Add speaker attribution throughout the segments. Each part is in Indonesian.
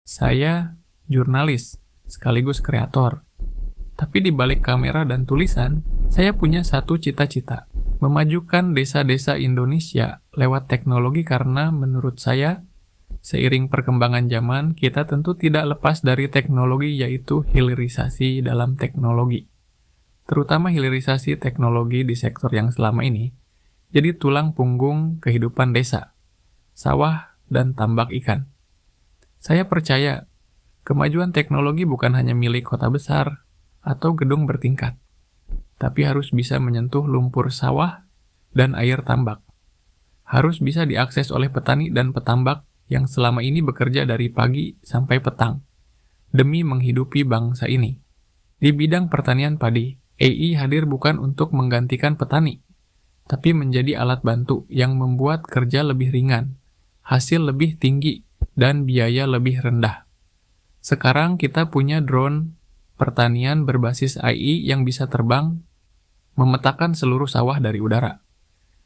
Speaker 1: Saya jurnalis, sekaligus kreator. Tapi di balik kamera dan tulisan, saya punya satu cita-cita, memajukan desa-desa Indonesia lewat teknologi karena menurut saya, seiring perkembangan zaman, kita tentu tidak lepas dari teknologi yaitu hilirisasi dalam teknologi. Terutama hilirisasi teknologi di sektor yang selama ini, jadi tulang punggung kehidupan desa, sawah, dan tambak ikan. Saya percaya, kemajuan teknologi bukan hanya milik kota besar atau gedung bertingkat, tapi harus bisa menyentuh lumpur sawah dan air tambak. Harus bisa diakses oleh petani dan petambak yang selama ini bekerja dari pagi sampai petang, demi menghidupi bangsa ini. Di bidang pertanian padi, AI hadir bukan untuk menggantikan petani, tapi menjadi alat bantu yang membuat kerja lebih ringan, hasil lebih tinggi, dan biaya lebih rendah. Sekarang kita punya drone pertanian berbasis AI yang bisa terbang, memetakan seluruh sawah dari udara.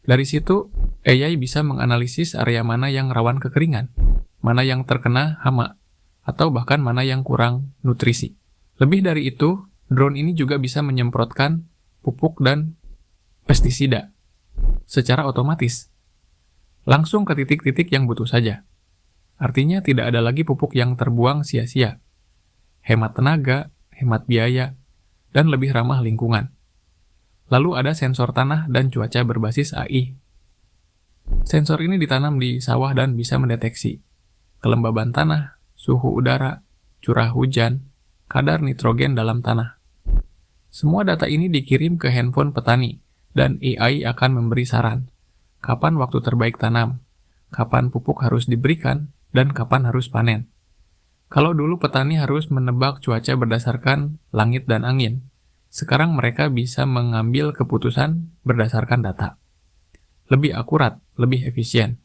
Speaker 1: Dari situ, AI bisa menganalisis area mana yang rawan kekeringan, mana yang terkena hama, atau bahkan mana yang kurang nutrisi. Lebih dari itu, drone ini juga bisa menyemprotkan pupuk dan pestisida secara otomatis, langsung ke titik-titik yang butuh saja. Artinya tidak ada lagi pupuk yang terbuang sia-sia. Hemat tenaga, hemat biaya, dan lebih ramah lingkungan. Lalu ada sensor tanah dan cuaca berbasis AI. Sensor ini ditanam di sawah dan bisa mendeteksi kelembaban tanah, suhu udara, curah hujan, kadar nitrogen dalam tanah. Semua data ini dikirim ke handphone petani, dan AI akan memberi saran kapan waktu terbaik tanam, kapan pupuk harus diberikan, dan kapan harus panen. Kalau dulu petani harus menebak cuaca berdasarkan langit dan angin, sekarang mereka bisa mengambil keputusan berdasarkan data. Lebih akurat, lebih efisien.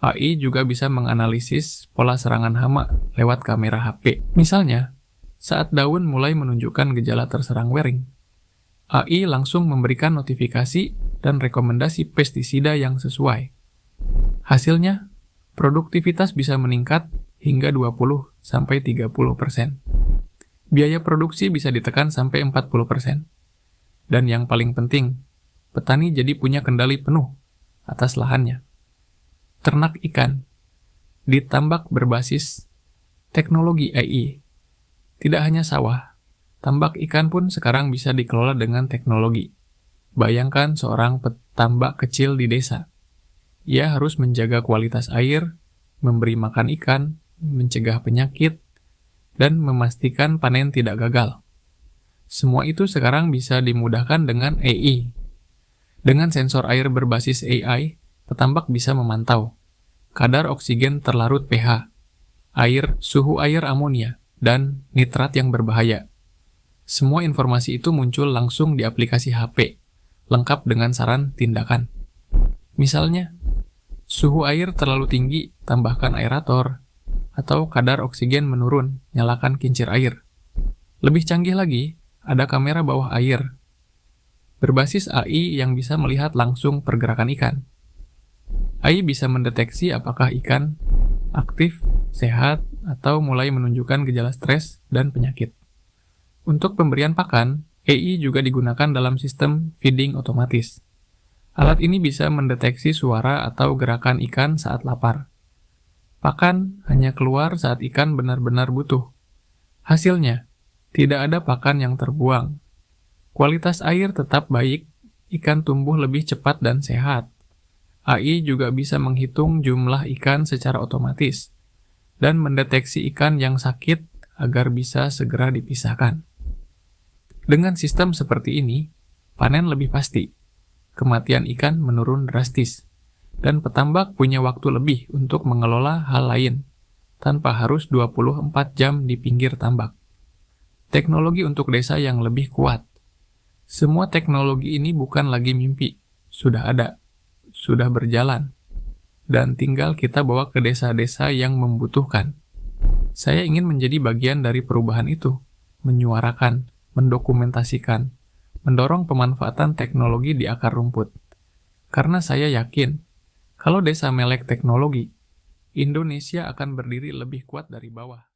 Speaker 1: AI juga bisa menganalisis pola serangan hama lewat kamera HP. Misalnya, saat daun mulai menunjukkan gejala terserang wering, AI langsung memberikan notifikasi dan rekomendasi pestisida yang sesuai. Hasilnya, produktivitas bisa meningkat hingga 20-30%. Biaya produksi bisa ditekan sampai 40%. Dan yang paling penting, petani jadi punya kendali penuh atas lahannya. Ternak ikan ditambak berbasis teknologi AI. Tidak hanya sawah, tambak ikan pun sekarang bisa dikelola dengan teknologi. Bayangkan seorang petambak kecil di desa. Ia harus menjaga kualitas air, memberi makan ikan, mencegah penyakit, dan memastikan panen tidak gagal. Semua itu sekarang bisa dimudahkan dengan AI. Dengan sensor air berbasis AI, petambak bisa memantau kadar oksigen terlarut pH, air, suhu air amonia, dan nitrat yang berbahaya. Semua informasi itu muncul langsung di aplikasi HP, lengkap dengan saran tindakan. Misalnya, suhu air terlalu tinggi, tambahkan aerator, atau kadar oksigen menurun, nyalakan kincir air. Lebih canggih lagi, ada kamera bawah air, berbasis AI yang bisa melihat langsung pergerakan ikan. AI bisa mendeteksi apakah ikan aktif, sehat, atau mulai menunjukkan gejala stres dan penyakit. Untuk pemberian pakan, AI juga digunakan dalam sistem feeding otomatis. Alat ini bisa mendeteksi suara atau gerakan ikan saat lapar. Pakan hanya keluar saat ikan benar-benar butuh. Hasilnya, tidak ada pakan yang terbuang. Kualitas air tetap baik, ikan tumbuh lebih cepat dan sehat. AI juga bisa menghitung jumlah ikan secara otomatis dan mendeteksi ikan yang sakit agar bisa segera dipisahkan. Dengan sistem seperti ini, panen lebih pasti, kematian ikan menurun drastis, dan petambak punya waktu lebih untuk mengelola hal lain, tanpa harus 24 jam di pinggir tambak. Teknologi untuk desa yang lebih kuat. Semua teknologi ini bukan lagi mimpi, sudah ada, sudah berjalan, dan tinggal kita bawa ke desa-desa yang membutuhkan. Saya ingin menjadi bagian dari perubahan itu, menyuarakan, mendokumentasikan, mendorong pemanfaatan teknologi di akar rumput. Karena saya yakin, kalau desa melek teknologi, Indonesia akan berdiri lebih kuat dari bawah.